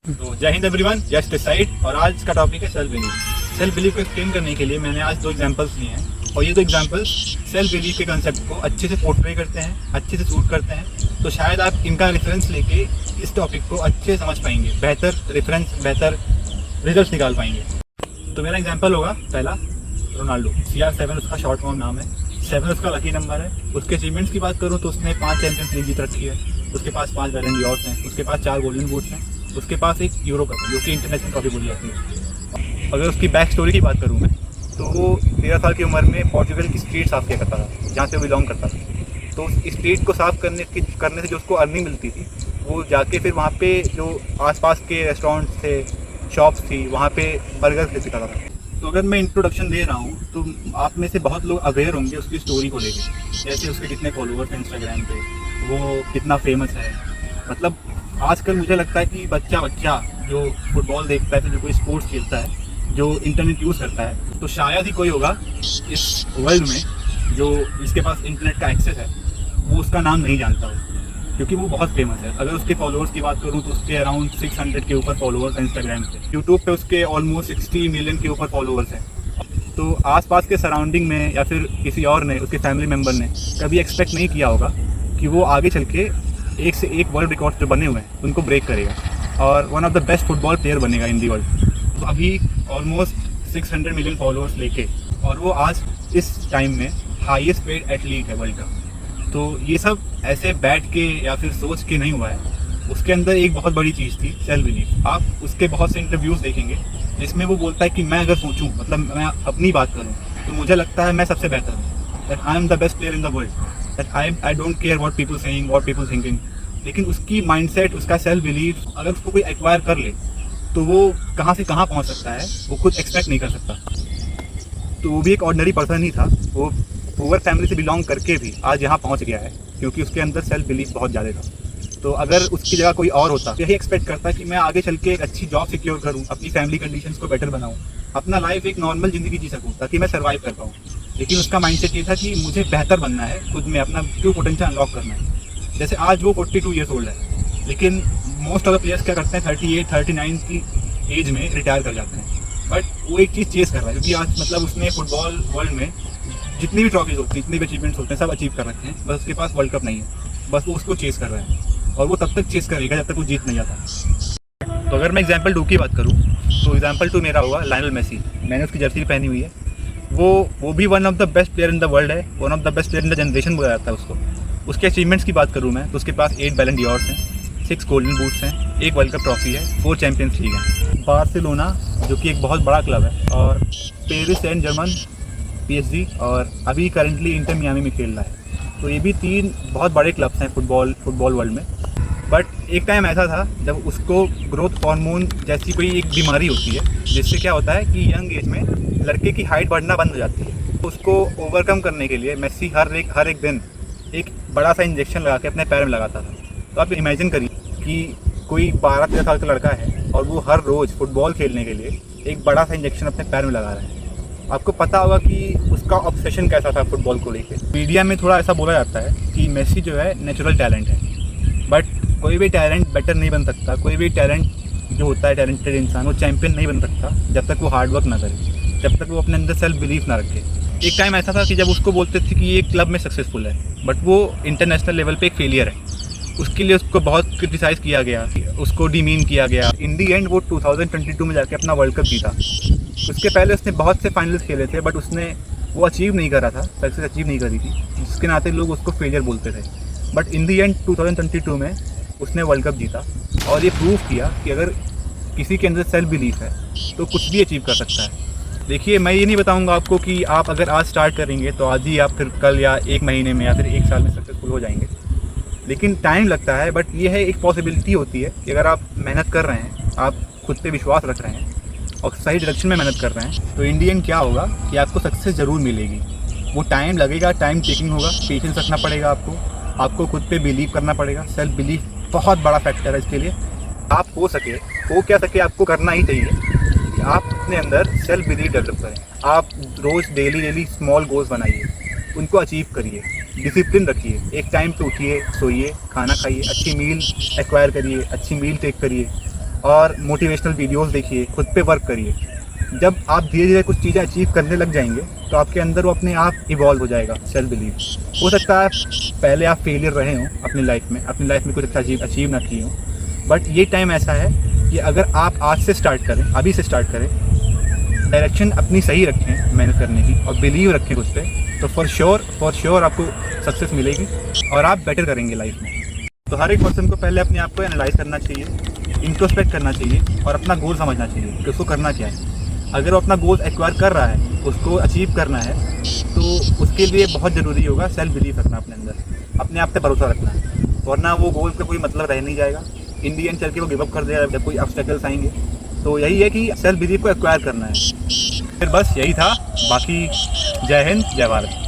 तो जय Hind everyone, just decide. और आज का टॉपिक है सेल्फ बिलीफ। सेल्फ बिलीफ को एक्सप्लेन करने के लिए मैंने आज 2 एग्जांपल्स लिए हैं और ये 2 एग्जांपल्स सेल्फ बिलीफ के कंसेप्ट को अच्छे से पोर्ट्रे करते हैं, अच्छे से सूट करते हैं। तो शायद आप इनका रेफरेंस लेके इस टॉपिक को अच्छे से समझ पाएंगे, बेहतर रेफरेंस, बेहतर रिजल्ट निकाल पाएंगे। तो मेरा एग्जाम्पल होगा पहला, रोनाल्डो। CR7 उसका शॉर्ट फॉर्म नाम है, 7 उसका लकी नंबर है। उसके अचीवमेंट्स की बात करूँ तो उसने 5 चैंपियंस लीग जीत रखी है, उसके पास 5 बैलन डी'ओर्स हैं, उसके पास 4 गोल्डन बूट्स हैं, उसके पास एक यूरो कप है जो कि इंटरनेशनल ट्रॉफी बोली जाती है। अगर उसकी बैक स्टोरी की बात करूँ मैं तो वो 13 साल की उम्र में पोर्चुगल की स्ट्रीट साफ किया करता था जहाँ से वो बिलोंग करता था। तो उस स्ट्रीट को साफ करने से जो उसको अर्निंग मिलती थी वो जाके फिर वहाँ पे जो आसपास के रेस्टोरेंट्स थे, शॉप्स थी, वहाँ पे बर्गर खरीद खाता था। तो अगर मैं इंट्रोडक्शन दे रहा हूँ तो आप में से बहुत लोग अवेयर होंगे उसकी स्टोरी को लेकर, जैसे उसके कितने फॉलोअर्स हैं इंस्टाग्राम पे, वो कितना फेमस है। मतलब आजकल मुझे लगता है कि बच्चा जो फुटबॉल देखता है, फिर जो कोई स्पोर्ट्स खेलता है, जो इंटरनेट यूज़ करता है, तो शायद ही कोई होगा इस वर्ल्ड में जो जिसके पास इंटरनेट का एक्सेस है वो उसका नाम नहीं जानता हो, क्योंकि वो बहुत फेमस है। अगर उसके फॉलोअर्स की बात करूँ तो उसके अराउंड 600 के ऊपर फॉलोअर्स हैं इंस्टाग्राम पे। यूट्यूब पे उसके ऑलमोस्ट 60 मिलियन के ऊपर फॉलोअर्स हैं। तो आसपास के सराउंडिंग में या फिर किसी और ने, उसके फैमिली मेम्बर ने कभी एक्सपेक्ट नहीं किया होगा कि वो आगे चल के एक से एक वर्ल्ड रिकॉर्ड जो बने हुए हैं उनको ब्रेक करेगा और one of the best football player बनेगा इन दी वर्ल्ड। तो अभी ऑलमोस्ट 600 मिलियन फॉलोअर्स लेके, और वो आज इस टाइम में हाईएस्ट पेड एथलीट है वर्ल्ड का। तो ये सब ऐसे बैठ के या फिर सोच के नहीं हुआ है, उसके अंदर एक बहुत बड़ी चीज़ थी, सेल्फ बिलीफ। आप उसके बहुत से इंटरव्यूज़ देखेंगे जिसमें वो बोलता है कि मैं अगर सोचूं, मतलब मैं अपनी बात करूं, तो मुझे लगता है मैं सबसे बेहतर हूँ, that I am the best player in the world, that I don't care what people saying, what people thinking. लेकिन उसकी माइंडसेट, उसका सेल्फ बिलीफ अगर उसको कोई एक्वायर कर ले तो वो कहाँ से कहाँ पहुँच सकता है वो खुद एक्सपेक्ट नहीं कर सकता। तो वो भी एक ऑर्डिनरी पर्सन ही था, वो पुअर फैमिली से बिलोंग करके भी आज यहाँ पहुँच गया है क्योंकि उसके अंदर सेल्फ बिलीफ बहुत ज़्यादा था। तो अगर उसकी जगह कोई और होता, यही एक्सपेक्ट करता कि मैं आगे चल के एक अच्छी जॉब सिक्योर करूँ, अपनी फैमिली कंडीशंस को बेटर बनाऊँ, अपना लाइफ एक नॉर्मल ज़िंदगी जी सकूँ ताकि मैं सर्वाइव कर पाऊँ। लेकिन उसका माइंडसेट ये था कि मुझे बेहतर बनना है, खुद में अपना ट्रू पोटेंशियल अनलॉक करना है। जैसे आज वो 42 ईयर्स ओल्ड है, लेकिन मोस्ट ऑफ द प्लेयर्स क्या करते हैं 38, 39 की एज में रिटायर कर जाते हैं। बट वो एक चीज़ चेस कर रहा है क्योंकि आज मतलब उसने फुटबॉल वर्ल्ड में जितनी भी ट्रॉफीज होती हैं, जितने भी अचीवमेंट्स होते हैं, सब अचीव कर रखे हैं, बस उसके पास वर्ल्ड कप नहीं है। बस वो उसको चेस कर रहा है और वो तब तक चेस करेगा जब तक वो जीत नहीं आता। तो अगर मैं एग्जाम्पल 2 की बात करूँ तो एग्जाम्पल 2 मेरा हुआ लायनल मेसी। मैंने उसकी जर्सी भी पहनी हुई है। वो भी one of the best player in the world है, one of the best player in the generation बोला जाता है उसको। उसके अचीवमेंट्स की बात करूँ मैं तो उसके पास 8 बैलन डी'ओर्स हैं, 6 गोल्डन बूट्स हैं, 1 वर्ल्ड कप ट्रॉफी है, 4 चैंपियंस लीग हैं। बार्सिलोना जो कि एक बहुत बड़ा क्लब है, और पेरिस सेंट जर्मन PSG, और अभी करंटली इंटर मियामी में खेल रहा है। तो ये भी 3 बहुत बड़े क्लब्स हैं फुटबॉल वर्ल्ड में। बट एक टाइम ऐसा था जब उसको ग्रोथ हार्मोन जैसी कोई एक बीमारी होती है जिससे क्या होता है कि यंग एज में लड़के की हाइट बढ़ना बंद हो जाती है। तो उसको ओवरकम करने के लिए मेसी हर एक दिन एक बड़ा सा इंजेक्शन लगा के अपने पैर में लगाता था। तो आप इमेजिन करिए कि कोई 12-13 साल का लड़का है और वो हर रोज़ फुटबॉल खेलने के लिए एक बड़ा सा इंजेक्शन अपने पैर में लगा रहा है। आपको पता होगा कि उसका ऑब्सेशन कैसा था फुटबॉल को लेके। मीडिया में थोड़ा ऐसा बोला जाता है कि मेसी जो है नेचुरल टैलेंट है, बट कोई भी टैलेंट बेटर नहीं बन सकता, कोई भी टैलेंट जो होता है, टैलेंटेड इंसान, वो चैंपियन नहीं बन सकता जब तक वो हार्ड वर्क ना करे, जब तक वो अपने अंदर सेल्फ बिलीफ ना रखे। एक टाइम ऐसा था कि जब उसको बोलते थे कि ये क्लब में सक्सेसफुल है बट वो इंटरनेशनल लेवल पे एक फेलियर है। उसके लिए उसको बहुत क्रिटिसाइज़ किया गया, उसको डिमीन किया गया। इन दी एंड वो 2022 में जाके अपना वर्ल्ड कप जीता। उसके पहले उसने बहुत से फाइनल्स खेले थे बट उसने वो अचीव नहीं करा था, सक्सेस अचीव नहीं करी थी, जिसके नाते लोग उसको फेलियर बोलते थे। बट इन दी एंड 2022 में उसने वर्ल्ड कप जीता और ये प्रूव किया कि अगर किसी के अंदर सेल्फ बिलीफ है तो कुछ भी अचीव कर सकता है। देखिए, मैं ये नहीं बताऊंगा आपको कि आप अगर आज स्टार्ट करेंगे तो आज ही आप फिर कल या 1 महीने में या फिर 1 साल में सक्सेसफुल हो जाएंगे, लेकिन टाइम लगता है। बट ये है, एक पॉसिबिलिटी होती है कि अगर आप मेहनत कर रहे हैं, आप खुद पे विश्वास रख रहे हैं और सही डायरेक्शन में मेहनत कर रहे हैं, तो इंडियन क्या होगा कि आपको सक्सेस ज़रूर मिलेगी। वो टाइम लगेगा, टाइम टेकिंग होगा, पेशेंस रखना पड़ेगा आपको खुद पे बिलीव करना पड़ेगा। सेल्फ बिलीफ बहुत बड़ा फैक्टर है इसके लिए। आप हो क्या सके आपको करना ही चाहिए कि आप अपने अंदर सेल्फ बिलीफ डेवलप करें। आप रोज़ डेली स्मॉल गोल्स बनाइए, उनको अचीव करिए, डिसिप्लिन रखिए, एक टाइम पे उठिए, सोइए, खाना खाइए, अच्छी मील एक्वायर करिए, अच्छी मील टेक करिए, और मोटिवेशनल वीडियोस देखिए, खुद पे वर्क करिए। जब आप धीरे धीरे कुछ चीज़ें अचीव करने लग जाएंगे तो आपके अंदर वो अपने आप इवॉल्व हो जाएगा, सेल्फ बिलीव। हो सकता है पहले आप फेलियर रहे हों अपनी लाइफ में कुछ अच्छा अचीव ना किए हों, बट ये टाइम ऐसा है कि अगर आप आज से स्टार्ट करें, अभी से स्टार्ट करें, डायरेक्शन अपनी सही रखें मेहनत करने की और बिलीव रखें खुद पे, तो फॉर श्योर आपको सक्सेस मिलेगी और आप बेटर करेंगे लाइफ में। तो हर एक पर्सन को पहले अपने आप को एनालाइज करना चाहिए, इंट्रोस्पेक्ट करना चाहिए और अपना गोल समझना चाहिए कि उसको करना क्या है। अगर वो अपना गोल एक्वायर कर रहा है, उसको अचीव करना है, तो उसके लिए बहुत ज़रूरी होगा सेल्फ बिलीव रखना अपने अंदर, अपने आप पे भरोसा रखना है, वरना वो गोल का कोई मतलब रह नहीं जाएगा। इन दी एंड चल के वो गिव अप कर देगा जब कोई ऑब्स्टेकल्स आएंगे। तो यही है कि सेल्फ बिलीव को एक्वायर करना है। फिर बस यही था, बाकी जय हिंद जय भारत।